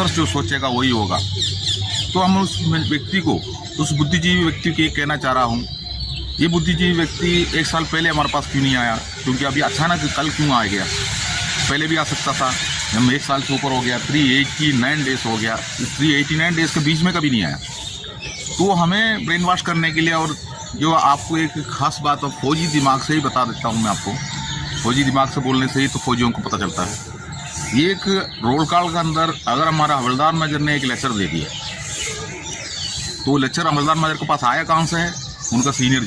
Officers जो सोचेगा वही होगा। तो हम उस व्यक्ति को, उस बुद्धिजीवी व्यक्ति को ये कहना चाह रहा हूँ, ये बुद्धिजीवी व्यक्ति 1 साल पहले हमारे पास क्यों नहीं आया? क्योंकि अभी अचानक कल क्यों आ गया? पहले भी आ सकता था। हम 1 साल से ऊपर हो गया, 389 डेज हो गया, 389 डेज के बीच में कभी नहीं आया। तो हमें ब्रेन वॉश करने के लिए, और जो आपको एक खास बात है, फौजी दिमाग से ही बता देता हूँ मैं आपको। फौजी दिमाग से बोलने से ही तो फौजियों को पता चलता है। ये एक रोल कॉल के अंदर अगर हमारा हवलदार मेजर ने एक लेक्चर दे दिया, तो लेक्चर हवलदार मेजर के पास आया कहाँ से है? उनका सीनियर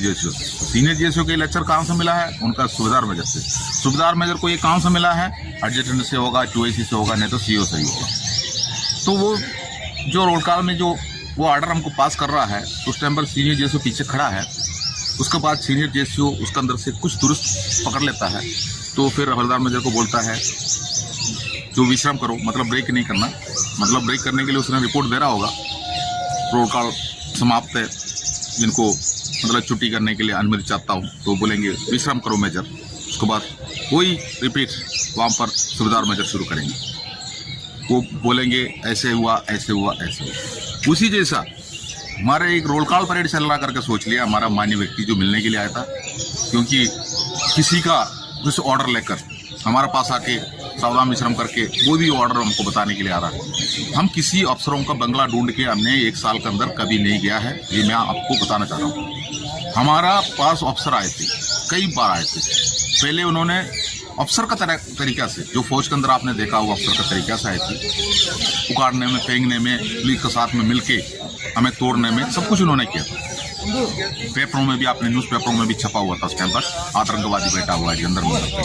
जेएसओ के लेक्चर कहाँ से मिला है? उनका सूबेदार मेजर से। सूबेदार मेजर को ये कहाँ से मिला है? एडजटेंट से होगा, 2IC से होगा, नहीं तो CO से ही होगा। तो वो जो रोल कॉल में जो वो ऑर्डर हमको पास कर रहा है, उस टाइम पर सीनियर जेएसओ पीछे खड़ा है। उसके बाद सीनियर जेएसओ उसके अंदर से कुछ दुरुस्त पकड़ लेता है, तो फिर हवलदार मेजर को बोलता है जो विश्राम करो, मतलब ब्रेक नहीं करना। मतलब ब्रेक करने के लिए उसने रिपोर्ट दे रहा होगा, रोल कॉल समाप्त है, जिनको मतलब छुट्टी करने के लिए अनुमति चाहता हूँ, तो बोलेंगे विश्राम करो मेजर। उसके बाद वही रिपीट वहाँ पर सूबेदार मेजर शुरू करेंगे। वो बोलेंगे ऐसे हुआ, ऐसे हुआ, ऐसे हुआ। उसी जैसा हमारे एक रोल कॉल परेड चल रहा करके सोच लिया हमारा मान्य व्यक्ति जो मिलने के लिए आया था, क्योंकि किसी का कुछ ऑर्डर लेकर हमारे पास आके सावधान विश्राम करके वो भी ऑर्डर हमको बताने के लिए आ रहा है। हम किसी अफसरों का बंगला ढूंढ के हमने 1 साल के अंदर कभी नहीं गया है, ये मैं आपको बताना चाह रहा हूँ। हमारा पास अफसर आए थे, कई बार आए थे। पहले उन्होंने अफसर का तरीका से, जो फौज के अंदर आपने देखा वो अफसर का तरीका से आए थे, उखाड़ने में, फेंकने में, पुलिस के साथ में मिलके हमें तोड़ने में, सब कुछ उन्होंने किया था। पेपरों में भी, आपने न्यूज़ पेपरों में भी छपा हुआ था उस टाइम पर, आतंकवादी बैठा हुआ है जी अंदर मंदिर पे।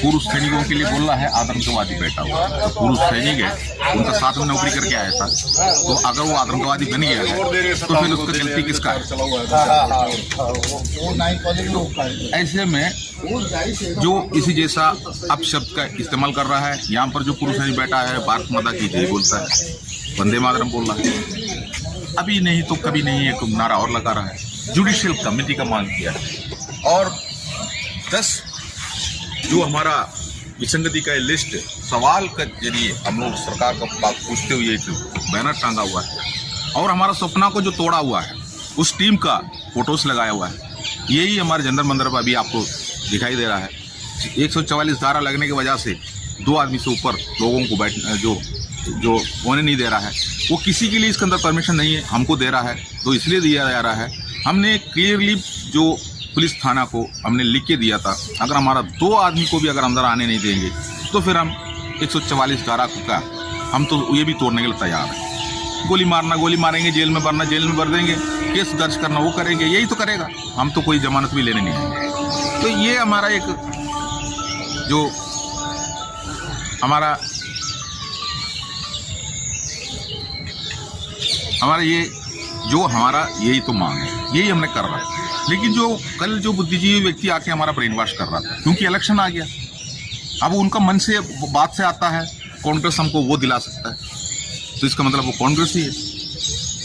पूर्व सैनिकों के लिए बोल रहा है आतंकवादी बैठा हुआ है। तो पूर्व सैनिक है, उनका साथ में नौकरी करके आया था, तो अगर वो आतंकवादी बन गया है तो फिर उसका गलती किसका है? ऐसे में जो इसी जैसा अपशब्द का इस्तेमाल कर रहा है, यहाँ पर जो पूर्व सैनिक बैठा है भारत माता की जय बोलता है, वंदे मातरम बोल रहा है, अभी नहीं तो कभी नहीं एक नारा और लगा रहा है। जुडिशियल कमेटी का मांग किया है, और 10 जो हमारा विसंगति का लिस्ट सवाल के जरिए हम लोग सरकार का बात पूछते हुए एक बैनर टांगा हुआ है, और हमारा सपना को जो तोड़ा हुआ है उस टीम का फोटोस लगाया हुआ है। यही हमारे जंतर मंतर पर अभी आपको दिखाई दे रहा है। 144 धारा लगने की वजह से 2 आदमी से ऊपर लोगों को बैठ जो होने नहीं दे रहा है, वो किसी के लिए इसके अंदर परमिशन नहीं है, हमको दे रहा है, तो इसलिए दिया जा रहा है। हमने क्लियरली जो पुलिस थाना को हमने लिख के दिया था, अगर हमारा 2 आदमी को भी अगर अंदर आने नहीं देंगे तो फिर हम 144 धारा का हम तो ये भी तोड़ने के लिए तैयार हैं। गोली मारना, गोली मारेंगे, जेल में भरना, जेल में भर देंगे, केस दर्ज करना वो करेंगे, यही तो करेगा। हम तो कोई जमानत भी लेने नहीं आएंगे। तो ये हमारा एक जो हमारा यही तो मांग है, यही हमने कर रहा है। लेकिन जो कल जो बुद्धिजीवी व्यक्ति आके हमारा ब्रेन वॉश कर रहा था, क्योंकि इलेक्शन आ गया, अब उनका मन से बात से आता है कांग्रेस हमको वो दिला सकता है, तो इसका मतलब वो कांग्रेस ही है।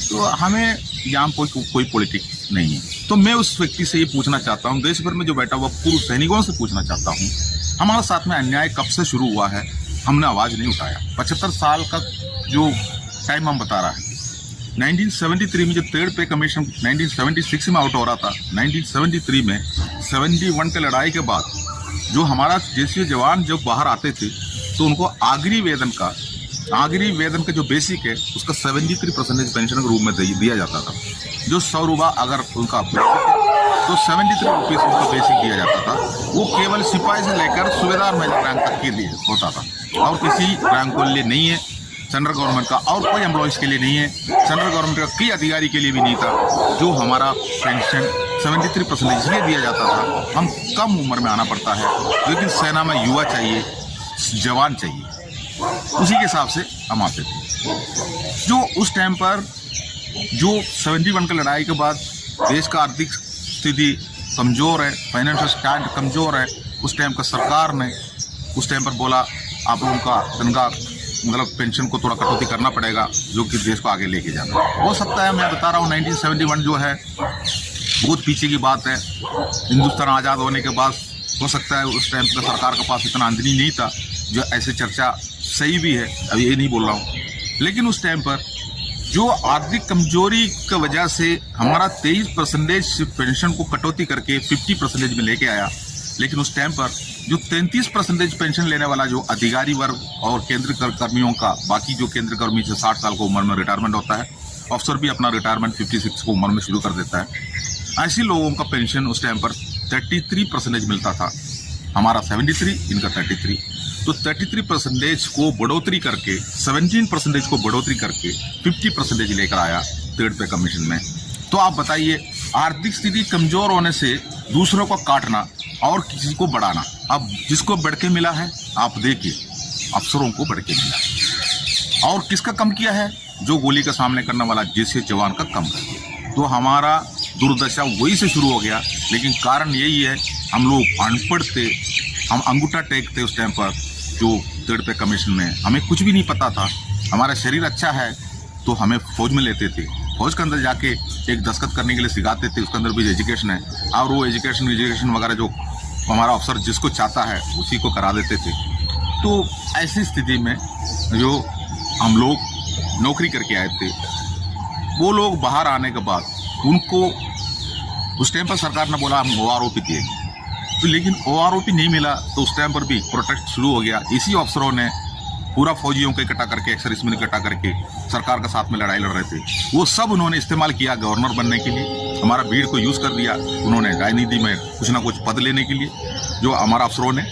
तो हमें यहाँ कोई पॉलिटिक्स नहीं है। तो मैं उस व्यक्ति से ये पूछना चाहता हूँ, देश भर में जो बैठा हुआ पूर्व सैनिकों से पूछना चाहता हूँ, हमारे साथ में अन्याय कब से शुरू हुआ है? हमने आवाज़ नहीं उठाया। 75 साल का जो टाइम हम बता रहा है, 1973 में जब 3rd पे कमीशन 1976 में आउट हो रहा था, 1973 में 71 के लड़ाई के बाद जो हमारा जैसे जवान जब बाहर आते थे, तो उनको आखिरी वेतन का जो बेसिक है उसका 73% पेंशन के रूप में दिया जाता था। जो 100 रुपये अगर उनका बेसिक है तो 73 रुपीज़ उनका बेसिक दिया जाता था। वो केवल सिपाही से लेकर सूबेदार मेजर रैंक तक के लिए होता था, और किसी रैंक के लिए नहीं है। सेंट्रल गवर्नमेंट का और कोई एम्प्लॉयज़ के लिए नहीं है, सेंट्रल गवर्नमेंट का कई अधिकारी के लिए भी नहीं था। जो हमारा पेंशन 73% इसलिए दिया जाता था, हम कम उम्र में आना पड़ता है, लेकिन सेना में युवा चाहिए, जवान चाहिए, उसी के हिसाब से हम आते थे। जो उस टाइम पर जो 71 की लड़ाई के बाद देश का आर्थिक स्थिति कमज़ोर है, फाइनेंशियल स्टैंड कमज़ोर है, उस टाइम का सरकार ने उस टाइम पर बोला आप लोगों का तनख्वाह मतलब पेंशन को थोड़ा कटौती करना पड़ेगा, जो कि देश को आगे लेके जाना हो सकता है। मैं बता रहा हूँ 1971 जो है बहुत पीछे की बात है। हिंदुस्तान आज़ाद होने के बाद हो सकता है उस टाइम पर सरकार के पास इतना आमदनी नहीं था, जो ऐसे चर्चा सही भी है, अभी ये नहीं बोल रहा हूँ। लेकिन उस टाइम पर जो आर्थिक कमजोरी की वजह से हमारा 23% पेंशन को कटौती करके 50% में लेके आया। लेकिन उस टाइम पर जो 33% पेंशन लेने वाला जो अधिकारी वर्ग और केंद्र कर्मियों का, बाकी जो केंद्र कर्मी से 60 साल की उम्र में रिटायरमेंट होता है, अफसर भी अपना रिटायरमेंट 56 की उम्र में शुरू कर देता है। ऐसे लोगों का पेंशन उस टाइम पर 33% मिलता था, हमारा 73, इनका 33। तो 33% को बढ़ोतरी करके 17% को बढ़ोतरी करके 50% लेकर आया 3rd पे कमीशन में। तो आप बताइए, आर्थिक स्थिति कमजोर होने से दूसरों को काटना और किसी को बढ़ाना। अब जिसको बढ़ के मिला है, आप देखिए अफसरों को बढ़ के मिला, और किसका कम किया है? जो गोली का सामने करने वाला जैसे जवान का कम कर दिया। तो हमारा दुर्दशा वही से शुरू हो गया। लेकिन कारण यही है, हम लोग अनपढ़ थे, हम अंगूठा टेकते उस टाइम पर जो 3rd पे कमीशन में, हमें कुछ भी नहीं पता था। हमारा शरीर अच्छा है तो हमें फौज में लेते थे, फौज के अंदर जाके एक दस्तखत करने के लिए सिखाते थे, उसके अंदर भी एजुकेशन है, और वो एजुकेशन वगैरह जो हमारा अफसर जिसको चाहता है उसी को करा देते थे। तो ऐसी स्थिति में जो हम लोग नौकरी करके आए थे, वो लोग बाहर आने के बाद उनको उस टाइम पर सरकार ने बोला हम OROP दिए, तो लेकिन OROP नहीं मिला। तो उस टाइम पर भी प्रोटेस्ट शुरू हो गया। इसी अफसरों ने पूरा फौजियों को इकट्ठा करके, एक्स सर्विसमैन इकट्ठा करके सरकार के साथ में लड़ाई लड़ रहे थे, वो सब उन्होंने इस्तेमाल किया गवर्नर बनने के लिए। हमारा भीड़ को यूज़ कर दिया उन्होंने राजनीति में कुछ ना कुछ पद लेने के लिए, जो हमारा अफसरों ने,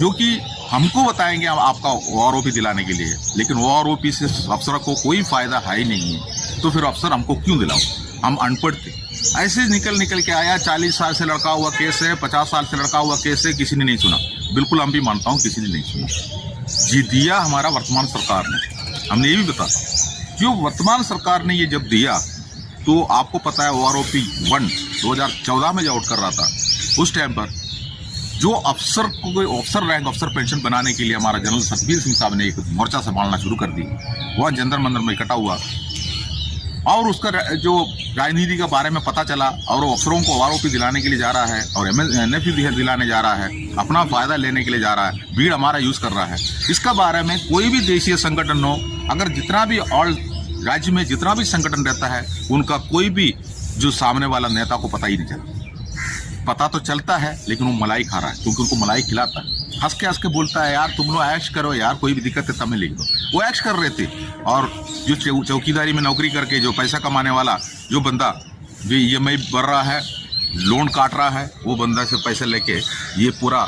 जो कि हमको बताएंगे हम आपका OROP दिलाने के लिए, लेकिन OROP से अफसर को कोई फ़ायदा है ही नहीं है। तो फिर अफसर हमको क्यों दिलाओ? हम अनपढ़ थे। ऐसे निकल के आया। 40 साल से लड़का हुआ केस है, 50 साल से लड़का हुआ केस है, किसी ने नहीं सुना। बिल्कुल हम भी मानता हूँ किसी ने नहीं सुना। जी दिया हमारा वर्तमान सरकार ने। हमने ये भी बताया, जो वर्तमान सरकार ने ये जब दिया, तो आपको पता है OROP 1 2014 में जो आउट कर रहा था, उस टाइम पर जो अफसर को कोई अफसर रैंक, अफसर पेंशन बनाने के लिए हमारा जनरल सतबीर सिंह साहब ने एक मोर्चा संभालना शुरू कर दी। वह जंतर मंदिर में इकट्ठा हुआ और उसका जो राजनीति के बारे में पता चला, और वो अफसरों को OROP दिलाने के लिए जा रहा है और NFU दिलाने जा रहा है, अपना फायदा लेने के लिए जा रहा है, भीड़ हमारा यूज कर रहा है। इसका बारे में कोई भी देशीय संगठन हो, अगर जितना भी ऑल राज्य में जितना भी संगठन रहता है, उनका कोई भी जो सामने वाला नेता को पता ही नहीं चलता। पता तो चलता है लेकिन वो मलाई खा रहा है, क्योंकि उनको मलाई खिलाता है। हंस के बोलता है, यार तुम लोग ऐश करो यार, कोई भी दिक्कत है तब में लिख दो। वो ऐश कर रहे थे। और जो चौकीदारी में नौकरी करके जो पैसा कमाने वाला जो बंदा जो EMI भर रहा है, लोन काट रहा है, वो बंदा से पैसे लेके ये पूरा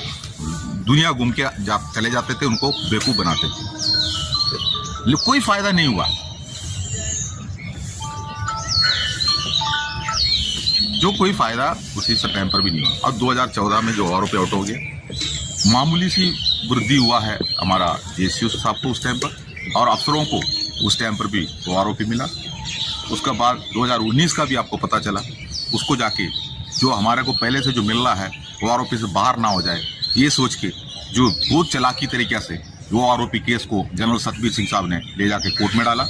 दुनिया घूम के चले जाते थे, उनको बेवकूफ़ बनाते थे। कोई फायदा नहीं हुआ। जो कोई फायदा उसी से टाइम पर भी नहीं हुआ। अब 2014 में जो OROP आउट हो गया, मामूली सी वृद्धि हुआ है हमारा JCO साहब को उस टाइम पर, और अफसरों को उस टाइम पर भी OROP मिला। उसके बाद 2019 का भी आपको पता चला, उसको जाके जो हमारे को पहले से जो मिल रहा है OROP से बाहर ना हो जाए, ये सोच के जो बहुत चालाकी तरीके से वो OROP केस को जनरल सतबीर सिंह साहब ने ले जाके कोर्ट में डाला।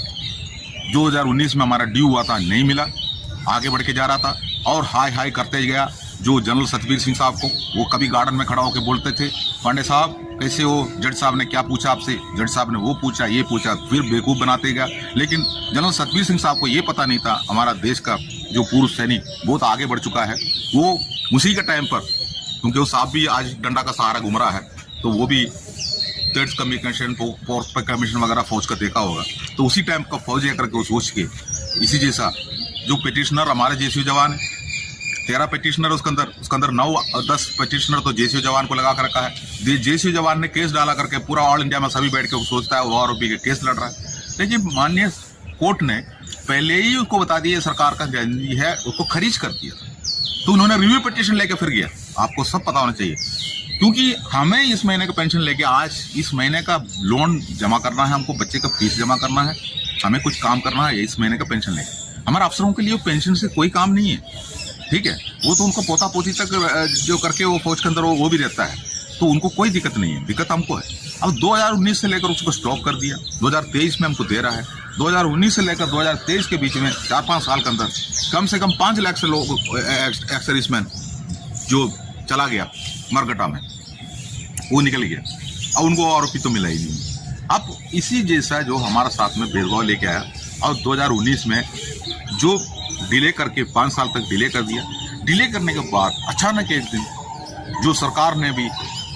2019 में हमारा ड्यू हुआ था, नहीं मिला, आगे बढ़ के जा रहा था और हाई करते गया। जो जनरल सतबीर सिंह साहब को, वो कभी गार्डन में खड़ा होकर बोलते थे, पांडे साहब कैसे हो, जज साहब ने क्या पूछा आपसे, जज साहब ने वो पूछा, ये पूछा, फिर बेवकूफ़ बनाते गया। लेकिन जनरल सतबीर सिंह साहब को ये पता नहीं था हमारा देश का जो पूर्व सैनिक बहुत आगे बढ़ चुका है, वो उसी के टाइम पर, क्योंकि वो साहब भी आज डंडा का सहारा घूम रहा है, तो वो भी 3rd कमीशन, 4th कमीशन वगैरह फौज का देखा होगा। तो उसी टाइम का फौज करके वो सोच के इसी जैसा जो पिटिशनर हमारे JCO जवान है, 13 पिटिशनर उसके अंदर 9-10 पिटिशनर तो JCO जवान को लगा कर रखा है। JCO जवान ने केस डाला करके पूरा ऑल इंडिया में सभी बैठ के सोचता है वो OROP के केस लड़ रहा है। लेकिन माननीय कोर्ट ने पहले ही उसको बता दिया सरकार का जानकारी है, उसको खारिज कर दिया। तो उन्होंने रिव्यू पिटिशन लेके फिर गया। आपको सब पता होना चाहिए, क्योंकि हमें इस महीने का पेंशन लेके आज इस महीने का लोन जमा करना है, हमको बच्चे का फीस जमा करना है, हमें कुछ काम करना है, इस महीने का पेंशन लेके। हमारे अफसरों के लिए पेंशन से कोई काम नहीं है, ठीक है। वो तो उनको पोता पोती तक जो करके वो फौज के अंदर वो भी रहता है, तो उनको कोई दिक्कत नहीं है। दिक्कत हमको है। अब 2019 से लेकर उसको स्टॉप कर दिया, 2023 में हमको दे रहा है। 2019 से लेकर 2023 के बीच में 4-5 साल के अंदर कम से कम 5 लाख से लोग एक्स सर्विसमैन जो चला गया मरघटा में, वो निकल गया। अब उनको OROP तो मिला ही नहीं। अब इसी जैसा जो हमारा साथ में भेदभाव लेके आया और 2019 में जो डिले करके 5 साल तक डिले कर दिया, डिले करने के बाद अचानक एक दिन जो सरकार ने भी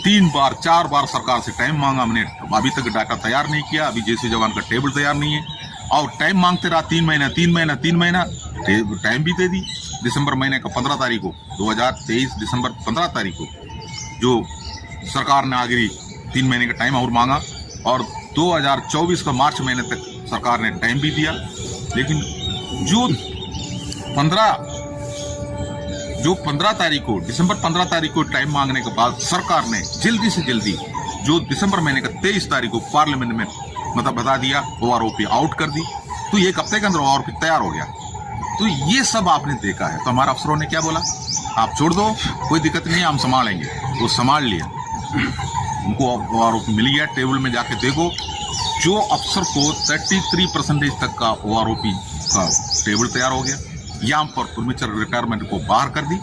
3 बार 4 बार सरकार से टाइम मांगा, हमने अभी तक डाटा तैयार नहीं किया, अभी जैसे जवान का टेबल तैयार नहीं है और टाइम मांगते रहा 3 महीना टाइम भी दे दी। दिसंबर महीने का 15 तारीख को 2023 दिसंबर 15 तारीख को जो सरकार ने आखिरी 3 महीने का टाइम और मांगा और 2024 का मार्च महीने तक सरकार ने टाइम भी दिया। लेकिन जो 15 तारीख को दिसंबर 15 तारीख को टाइम मांगने के बाद सरकार ने जल्दी से जल्दी जो दिसंबर महीने का 23 तारीख को पार्लियामेंट में मतलब बता दिया, OROP आउट कर दी, तो एक हफ्ते के अंदर OROP तैयार हो गया। तो ये सब आपने देखा है। तो हमारे अफसरों ने क्या बोला, आप छोड़ दो, कोई दिक्कत नहीं है, हम संभालेंगे। वो संभाल लिया, उनको OROP मिल गया। टेबल में जाके देखो, जो अफसर को 33% तक का OROP का टेबल तैयार हो गया। यहाँ पर प्रीमेच्योर रिटायरमेंट को बाहर कर दी,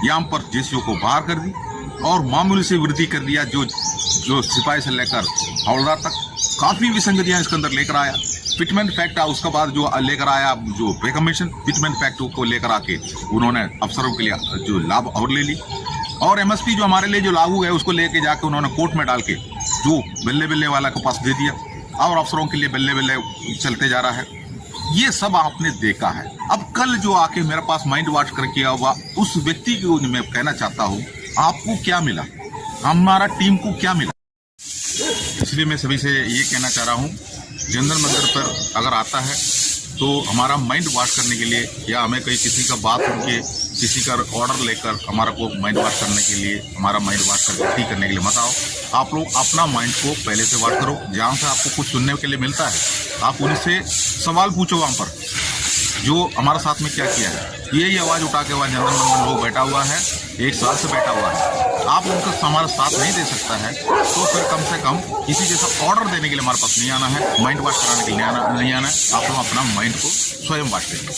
यहाँ पर JCO को बाहर कर दी और मामूली से वृद्धि कर दिया। जो सिपाही से लेकर हवलदार तक काफ़ी विसंगतियाँ इसके अंदर लेकर आया। फिटमेंट फैक्ट उसके बाद जो लेकर आया, जो पे कमीशन फिटमेंट फैक्ट को लेकर आके उन्होंने अफसरों के लिए जो लाभ और ले ली और MSP जो हमारे लिए जो लागू है उसको लेके जाके उन्होंने कोर्ट में डाल के जो बल्ले वाला के पास दे दिया और अफसरों के लिए बल्ले चलते जा रहा है। ये सब आपने देखा है। अब कल जो आके मेरे पास माइंड वॉश कर किया हुआ उस व्यक्ति को मैं कहना चाहता हूँ, आपको क्या मिला, हमारा टीम को क्या मिला। इसलिए मैं सभी से ये कहना चाह रहा हूँ, जनरल मंदिर पर अगर आता है तो हमारा माइंड वॉश करने के लिए या हमें कहीं किसी का बात सुन के किसी का ऑर्डर लेकर हमारा को माइंड वॉश करने के लिए, हमारा माइंड वॉश करके ठीक करने के लिए मत आओ। आप लोग अपना माइंड को पहले से वॉश करो। जहाँ से आपको कुछ सुनने के लिए मिलता है आप उनसे सवाल पूछो, वहाँ पर जो हमारे साथ में क्या किया है। यही आवाज़ उठा के वहाँ जनरल मंदिर लोग बैठा हुआ है, 1 साल से बैठा हुआ है, आप उनका हमारा साथ नहीं दे सकता है तो फिर कम से कम किसी जैसा ऑर्डर देने के लिए हमारे पास नहीं आना है, माइंड वॉश कराने के लिए नहीं आना है। आप लोग अपना माइंड को स्वयं वॉश करेंगे।